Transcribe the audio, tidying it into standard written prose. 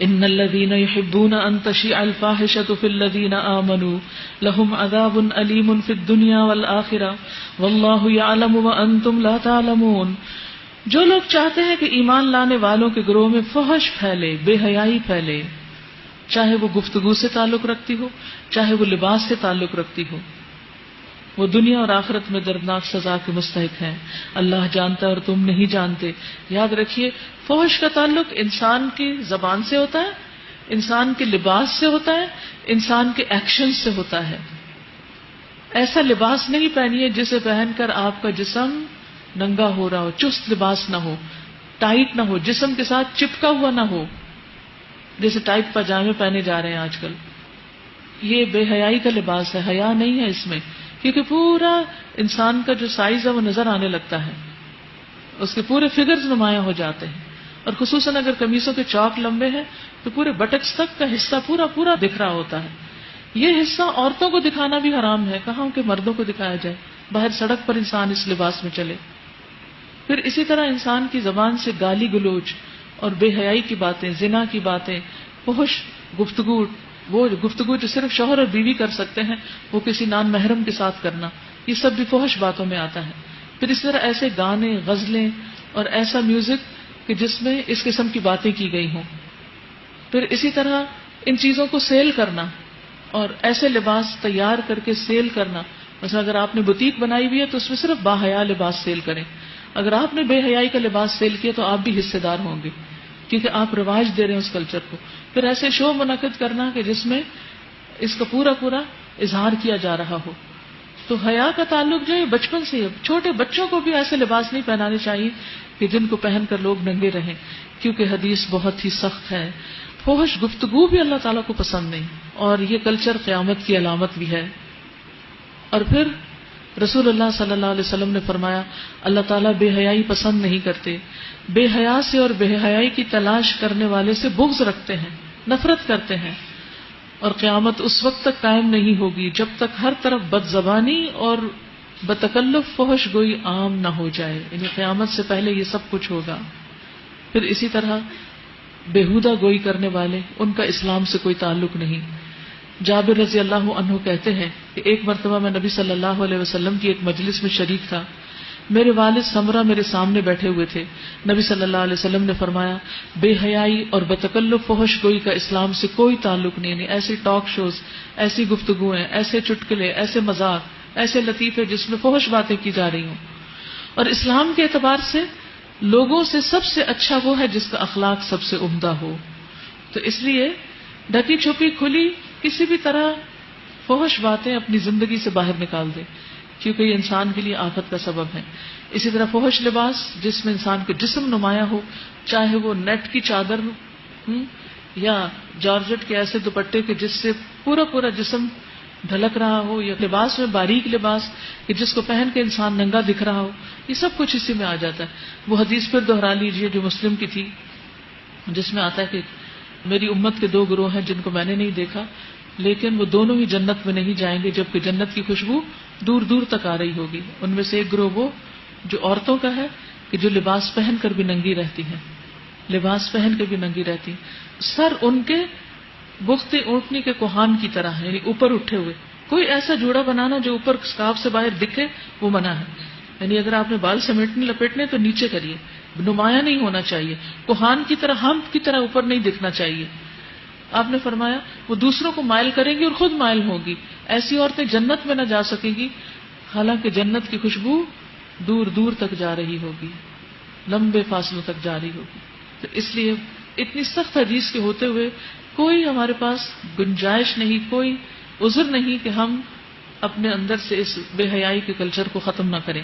ان الذين يحبون ان تشيع الفاحشة في الذين آمنوا لهم عذاب أليم في الدنيا والآخرة والله يعلم وانتم لا تعلمون. جو لوگ چاہتے ہیں کہ ایمان لانے والوں کے گروہ میں فحش پھیلے، بے حیائی پھیلے، چاہے وہ گفتگو سے تعلق رکھتی ہو، چاہے وہ لباس سے تعلق رکھتی ہو، وہ دنیا اور آخرت میں دردناک سزا کے مستحق ہیں. اللہ جانتا ہے اور تم نہیں جانتے. یاد رکھیے فحش کا تعلق انسان کی زبان سے ہوتا ہے، انسان کے لباس سے ہوتا ہے، انسان کے ایکشن سے ہوتا ہے. ایسا لباس نہیں پہنیے جسے پہن کر آپ کا جسم ننگا ہو رہا ہو، چست لباس نہ ہو، ٹائٹ نہ ہو، جسم کے ساتھ چپکا ہوا نہ ہو، جیسے ٹائٹ پاجامے پہنے جا رہے ہیں آج کل. یہ بے حیائی کا لباس ہے، حیا نہیں ہے اس میں، کیونکہ پورا انسان کا جو سائز ہے وہ نظر آنے لگتا ہے، اس کے پورے فگرز نمایاں ہو جاتے ہیں. اور خصوصاً اگر قمیصوں کے چوک لمبے ہیں تو پورے بٹکس تک کا حصہ پورا پورا دکھ رہا ہوتا ہے. یہ حصہ عورتوں کو دکھانا بھی حرام ہے، کہاں کہ مردوں کو دکھایا جائے. باہر سڑک پر انسان اس لباس میں چلے. پھر اسی طرح انسان کی زبان سے گالی گلوچ اور بے حیائی کی باتیں، زنا کی باتیں، فحش گفتگو، وہ گفتگو جو صرف شوہر اور بیوی کر سکتے ہیں وہ کسی نان محرم کے ساتھ کرنا، یہ سب بھی فحش باتوں میں آتا ہے. پھر اس طرح ایسے گانے، غزلیں اور ایسا میوزک کہ جس میں اس قسم کی باتیں کی گئی ہوں. پھر اسی طرح ان چیزوں کو سیل کرنا اور ایسے لباس تیار کر کے سیل کرنا. مثلا اگر آپ نے بوتیک بنائی ہوئی ہے تو اس میں صرف باحیا لباس سیل کریں. اگر آپ نے بے حیائی کا لباس سیل کیا تو آپ بھی حصے دار ہوں گے، کیونکہ آپ رواج دے رہے ہیں اس کلچر کو. پھر ایسے شو منعقد کرنا کہ جس میں اس کا پورا پورا اظہار کیا جا رہا ہو. تو حیا کا تعلق جو ہے بچپن سے ہے. چھوٹے بچوں کو بھی ایسے لباس نہیں پہنانے چاہیے کہ جن کو پہن کر لوگ ننگے رہیں، کیونکہ حدیث بہت ہی سخت ہے. فحش گفتگو بھی اللہ تعالیٰ کو پسند نہیں، اور یہ کلچر قیامت کی علامت بھی ہے. اور پھر رسول اللہ صلی اللہ علیہ وسلم نے فرمایا اللہ تعالیٰ بے حیائی پسند نہیں کرتے، بے حیا سے اور بے حیائی کی تلاش کرنے والے سے بغض رکھتے ہیں، نفرت کرتے ہیں. اور قیامت اس وقت تک قائم نہیں ہوگی جب تک ہر طرف بد زبانی اور بتکلف فحش گوئی عام نہ ہو جائے. یعنی قیامت سے پہلے یہ سب کچھ ہوگا. پھر اسی طرح بےہودہ گوئی کرنے والے، ان کا اسلام سے کوئی تعلق نہیں. جابر رضی اللہ عنہ کہتے ہیں کہ ایک مرتبہ میں نبی صلی اللہ علیہ وسلم کی ایک مجلس میں شریک تھا. میرے والد سمرہ میرے سامنے بیٹھے ہوئے تھے. نبی صلی اللہ علیہ وسلم نے فرمایا بے حیائی اور بتکلف فحش گوئی کا اسلام سے کوئی تعلق نہیں. یعنی ایسی ٹاک شوز، ایسی گفتگویں، ایسے چٹکلے، ایسے مذاق، ایسے لطیفے جس میں فحش باتیں کی جا رہی ہوں. اور اسلام کے اعتبار سے لوگوں سے سب سے اچھا وہ ہے جس کا اخلاق سب سے عمدہ ہو. تو اس لیے ڈھکی چھپی کھلی کسی بھی طرح فحش باتیں اپنی زندگی سے باہر نکال دے، کیونکہ یہ انسان کے لیے آفت کا سبب ہے. اسی طرح فحش لباس جس میں انسان کے جسم نمایاں ہو، چاہے وہ نیٹ کی چادر ہو یا جارجٹ کے ایسے دوپٹے کے جس سے پورا پورا جسم ڈھلک رہا ہو، یا لباس میں باریک لباس کہ جس کو پہن کے انسان ننگا دکھ رہا ہو، یہ سب کچھ اسی میں آ جاتا ہے. وہ حدیث پھر دوہرا لیجئے جو مسلم کی تھی، جس میں آتا ہے کہ میری امت کے دو گروہ ہیں جن کو میں نے نہیں دیکھا، لیکن وہ دونوں ہی جنت میں نہیں جائیں گے جبکہ جنت کی خوشبو دور دور تک آ رہی ہوگی. ان میں سے ایک گروہ وہ جو عورتوں کا ہے کہ جو لباس پہن کر بھی ننگی رہتی ہیں، لباس پہن کے بھی ننگی رہتی ہیں. سر ان کے بخت اونٹنی کے کوہان کی طرح ہے، یعنی اوپر اٹھے ہوئے. کوئی ایسا جوڑا بنانا جو اوپر اسکارف سے باہر دکھے وہ منع ہے. یعنی اگر آپ نے بال سمیٹنے لپیٹنے تو نیچے کریے، نمایاں نہیں ہونا چاہیے. کوہان کی طرح، ہمپ کی طرح اوپر نہیں دکھنا چاہیے. آپ نے فرمایا وہ دوسروں کو مائل کریں گی اور خود مائل ہوں گی. ایسی عورتیں جنت میں نہ جا سکیں گی، حالانکہ جنت کی خوشبو دور دور تک جا رہی ہوگی، لمبے فاصلوں تک جا رہی ہوگی. تو اس لیے اتنی سخت حدیث کے ہوتے ہوئے کوئی ہمارے پاس گنجائش نہیں، کوئی عذر نہیں کہ ہم اپنے اندر سے اس بے حیائی کے کلچر کو ختم نہ کریں.